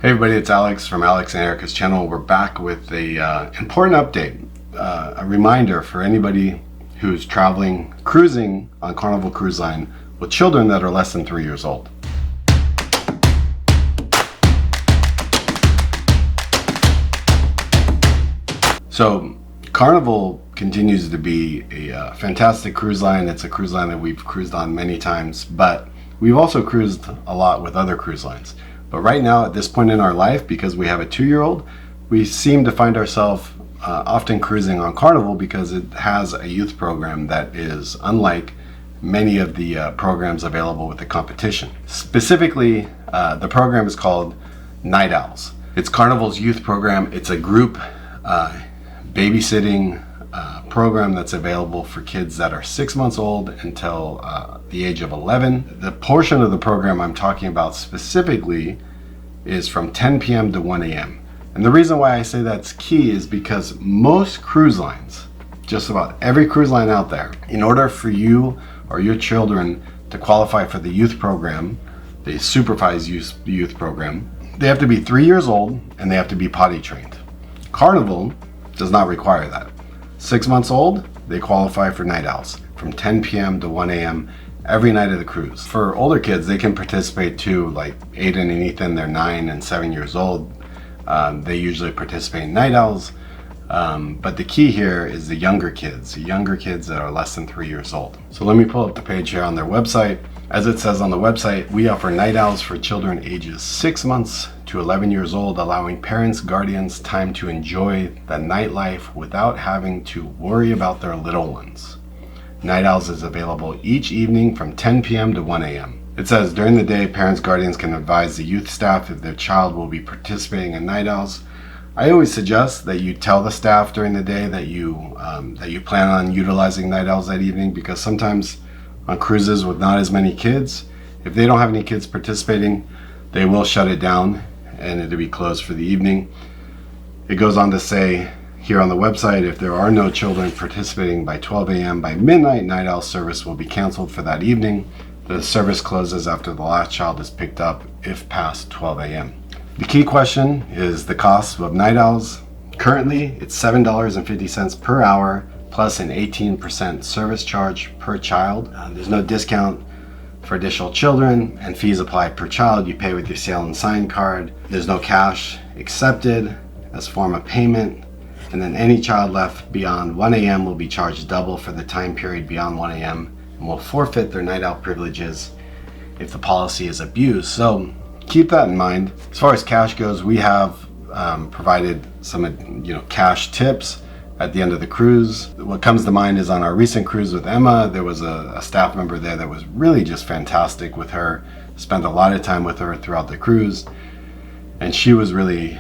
Hey everybody, it's Alex from Alex and Erika's channel. We're back with a important update, a reminder for anybody who's traveling, cruising on Carnival Cruise Line with children that are less than 3 years old. So Carnival continues to be a fantastic cruise line. It's a cruise line that we've cruised on many times, but we've also cruised a lot with other cruise lines. But right now, at this point in our life, because we have a 2-year-old, we seem to find ourselves often cruising on Carnival because it has a youth program that is unlike many of the programs available with the competition. Specifically, the program is called Night Owls. It's Carnival's youth program. It's a group babysitting program that's available for kids that are 6 months old until the age of 11. The portion of the program I'm talking about specifically is from 10 p.m. to 1 a.m. And the reason why I say that's key is because most cruise lines, just about every cruise line out there, in order for you or your children to qualify for the youth program, the supervised youth program, they have to be 3 years old and they have to be potty trained. Carnival does not require that. 6 months old, they qualify for Night Owls from 10 p.m. to 1 a.m. every night of the cruise. For older kids, they can participate too, like Aiden and Ethan, they're 9 and 7 years old. They usually participate in Night Owls. But the key here is the younger kids that are less than 3 years old. So let me pull up the page here on their website. As it says on the website, we offer Night Owls for children ages 6 months to 11 years old, allowing parents, guardians time to enjoy the nightlife without having to worry about their little ones. Night Owls is available each evening from 10 p.m. to 1 a.m. It says during the day, parents, guardians can advise the youth staff if their child will be participating in Night Owls. I always suggest that you tell the staff during the day that you plan on utilizing Night Owls that evening, because sometimes on cruises with not as many kids, if they don't have any kids participating, they will shut it down and it'll be closed for the evening. It goes on to say here on the website, if there are no children participating by 12 a.m. by midnight, Night Owl service will be canceled for that evening. The service closes after the last child is picked up if past 12 a.m. The key question is the cost of Night Owls. Currently, it's $7.50 per hour plus an 18% service charge per child. There's no discount for additional children, and fees apply per child. You pay with your Sail and Sign card. There's no cash accepted as form of payment. And then any child left beyond 1 a.m. will be charged double for the time period beyond 1 a.m. and will forfeit their Night Owl privileges if the policy is abused. So keep that in mind. As far as cash goes, we have provided some cash tips at the end of the cruise. What comes to mind is on our recent cruise with Emma, there was a staff member there that was really just fantastic with her, spent a lot of time with her throughout the cruise, and she was really,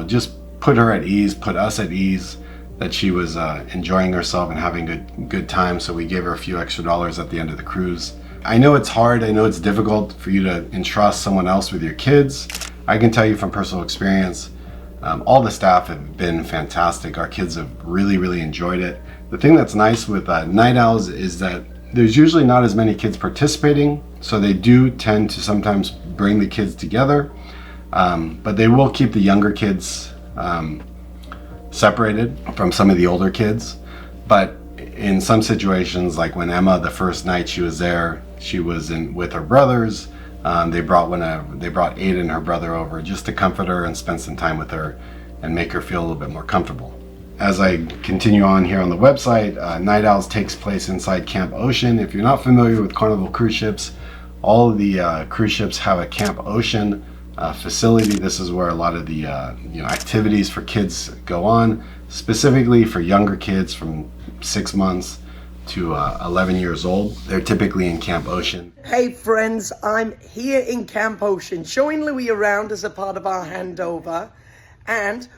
just put her at ease, put us at ease, that she was enjoying herself and having a good time. So we gave her a few extra dollars at the end of the cruise. I know it's hard, I know it's difficult for you to entrust someone else with your kids. I can tell you from personal experience, all the staff have been fantastic. Our kids have really enjoyed it. The thing that's nice with Night Owls is that there's usually not as many kids participating, so they do tend to sometimes bring the kids together, but they will keep the younger kids separated from some of the older kids. But in some situations, like when Emma, the first night she was there, she was with her brothers. They brought Aiden, her brother, over just to comfort her and spend some time with her and make her feel a little bit more comfortable. As I continue on here on the website, Night Owls takes place inside Camp Ocean. If you're not familiar with Carnival cruise ships, all of the cruise ships have a Camp Ocean facility. This is where a lot of the activities for kids go on, specifically for younger kids from 6 months to 11 years old. They're typically in Camp Ocean. Hey friends, I'm here in Camp Ocean showing Louis around as a part of our handover, and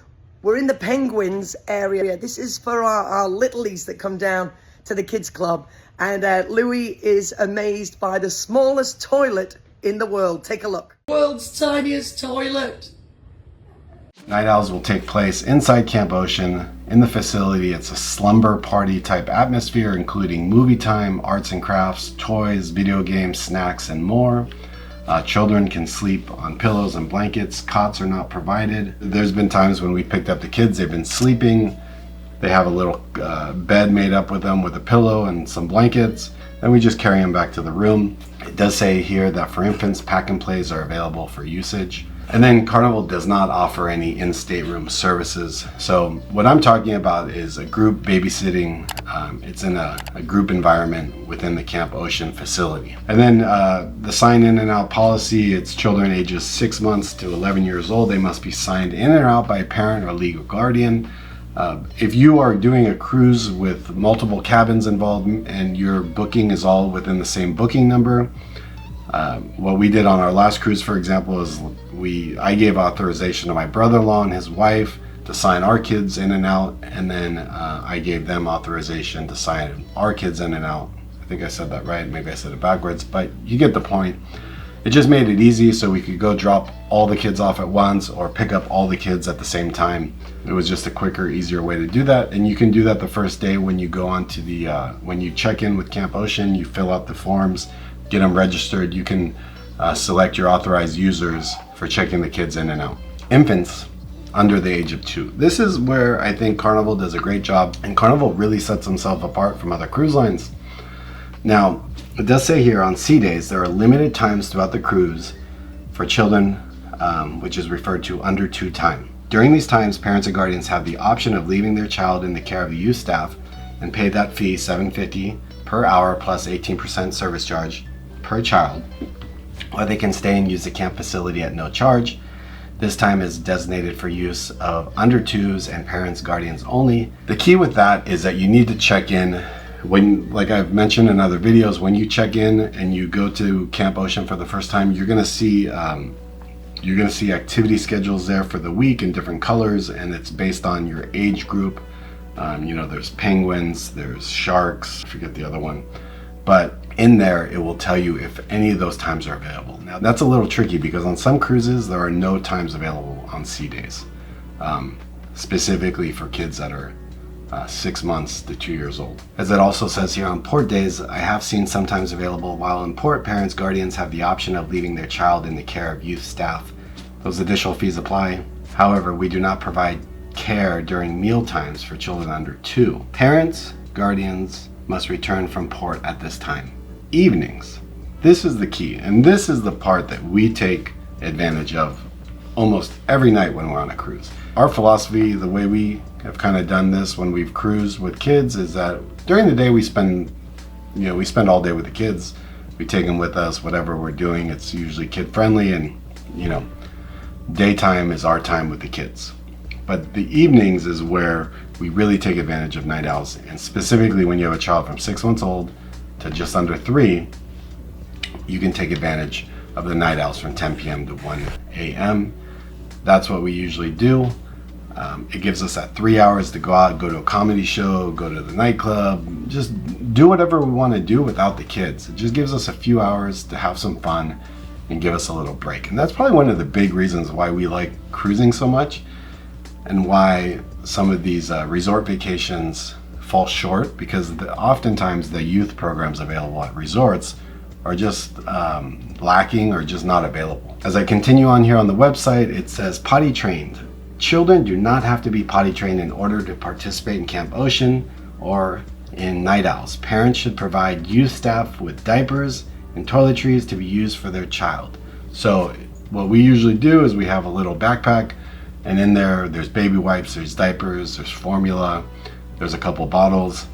we're in the Penguins area. This is for our littlies that come down to the kids club, and Louis is amazed by the smallest toilet in the world. Take a look. World's tiniest toilet. Night Owls will take place inside Camp Ocean. In the facility, it's a slumber party type atmosphere, including movie time, arts and crafts, toys, video games, snacks, and more. Children can sleep on pillows and blankets. Cots are not provided. There's been times when we picked up the kids, they've been sleeping. They have a little bed made up with them with a pillow and some blankets, and we just carry them back to the room. It does say here that for infants, pack and plays are available for usage. And then Carnival does not offer any in-stateroom services. So what I'm talking about is a group babysitting. It's in a group environment within the Camp Ocean facility. And then the sign in and out policy, it's children ages 6 months to 11 years old. They must be signed in and out by a parent or legal guardian. If you are doing a cruise with multiple cabins involved and your booking is all within the same booking number, what we did on our last cruise, for example, is I gave authorization to my brother-in-law and his wife to sign our kids in and out, and then I gave them authorization to sign our kids in and out. I think I said that right, maybe I said it backwards, but you get the point. It just made it easy so we could go drop all the kids off at once or pick up all the kids at the same time. It was just a quicker, easier way to do that. And you can do that the first day when you go on to when you check in with Camp Ocean, you fill out the forms, get them registered. You can select your authorized users for checking the kids in and out. Infants under the age of 2. This is where I think Carnival does a great job, and Carnival really sets themselves apart from other cruise lines. Now, it does say here on sea days, there are limited times throughout the cruise for children, which is referred to under 2 time. During these times, parents and guardians have the option of leaving their child in the care of the youth staff and pay that fee, $7.50 per hour plus 18% service charge per child, or they can stay and use the camp facility at no charge. This time is designated for use of under 2s and parents, guardians only. The key with that is that you need to check in when, like I've mentioned in other videos, when you check in and you go to Camp Ocean for the first time, you're gonna see activity schedules there for the week in different colors, and it's based on your age group. There's penguins, there's sharks, I forget the other one, but in there it will tell you if any of those times are available. Now that's a little tricky because on some cruises there are no times available on sea days, specifically for kids that are 6 months to 2 years old. As it also says here, on port days, I have seen sometimes available. While in port, parents, guardians have the option of leaving their child in the care of youth staff. Those additional fees apply. However, we do not provide care during meal times for children under 2. Parents, guardians must return from port at this time. Evenings. This is the key, and this is the part that we take advantage of almost every night when we're on a cruise. Our philosophy, the way we have kind of done this when we've cruised with kids, is that during the day we spend all day with the kids. We take them with us, whatever we're doing. It's usually kid friendly, and daytime is our time with the kids. But the evenings is where we really take advantage of night owls, and specifically when you have a child from 6 months old to just under 3, you can take advantage of the night owls from 10 p.m. to 1 a.m. That's what we usually do. It gives us that 3 hours to go out, go to a comedy show, go to the nightclub, just do whatever we want to do without the kids. It just gives us a few hours to have some fun and give us a little break. And that's probably one of the big reasons why we like cruising so much, and why some of these resort vacations fall short, because oftentimes the youth programs available at resorts are just lacking or just not available. As I continue on here on the website, it says potty trained. Children do not have to be potty trained in order to participate in Camp Ocean or in Night Owls. Parents should provide youth staff with diapers and toiletries to be used for their child. So what we usually do is we have a little backpack, and in there's baby wipes, there's diapers, there's formula, there's a couple bottles.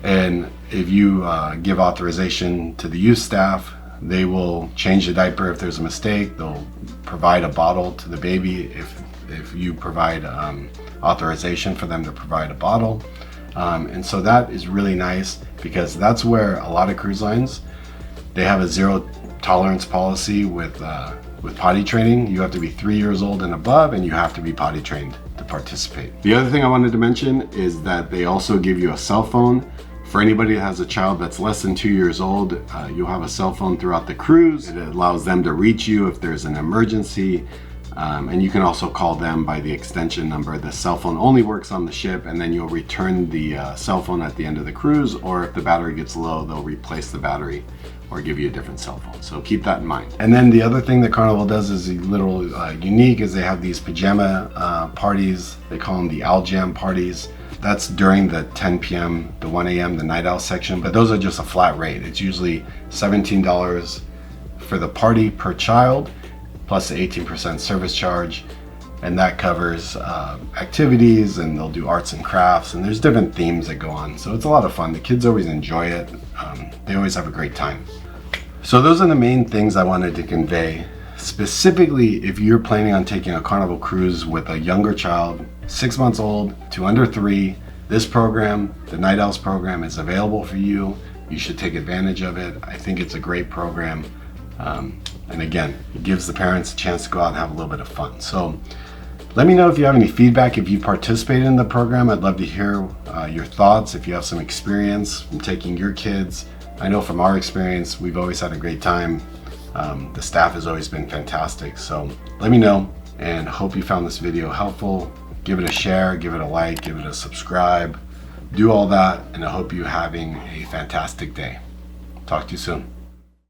And if you give authorization to the youth staff, they will change the diaper if there's a mistake. They'll provide a bottle to the baby if you provide authorization for them to provide a bottle. And so that is really nice, because that's where a lot of cruise lines, they have a zero tolerance policy with potty training. You have to be 3 years old and above, and you have to be potty trained to participate. The other thing I wanted to mention is that they also give you a cell phone. For anybody that has a child that's less than 2 years old, you'll have a cell phone throughout the cruise. It allows them to reach you if there's an emergency. And you can also call them by the extension number. The cell phone only works on the ship, and then you'll return the cell phone at the end of the cruise, or if the battery gets low, they'll replace the battery or give you a different cell phone. So keep that in mind. And then the other thing that Carnival does is a little unique, is they have these pajama parties. They call them the Owl Jam parties. That's during the 10 p.m., the 1 a.m., the night owl section, but those are just a flat rate. It's usually $17 for the party per child, plus the 18% service charge, and that covers activities, and they'll do arts and crafts, and there's different themes that go on. So it's a lot of fun. The kids always enjoy it. They always have a great time. So those are the main things I wanted to convey. Specifically, if you're planning on taking a Carnival cruise with a younger child, 6 months old to under 3, this program, the Night Owls program, is available for you. You should take advantage of it. I think it's a great program. And again, it gives the parents a chance to go out and have a little bit of fun. So let me know if you have any feedback, if you participated in the program. I'd love to hear your thoughts, if you have some experience from taking your kids. I know from our experience, we've always had a great time. The staff has always been fantastic. So let me know, and hope you found this video helpful. Give it a share, give it a like, give it a subscribe. Do all that, and I hope you're having a fantastic day. Talk to you soon.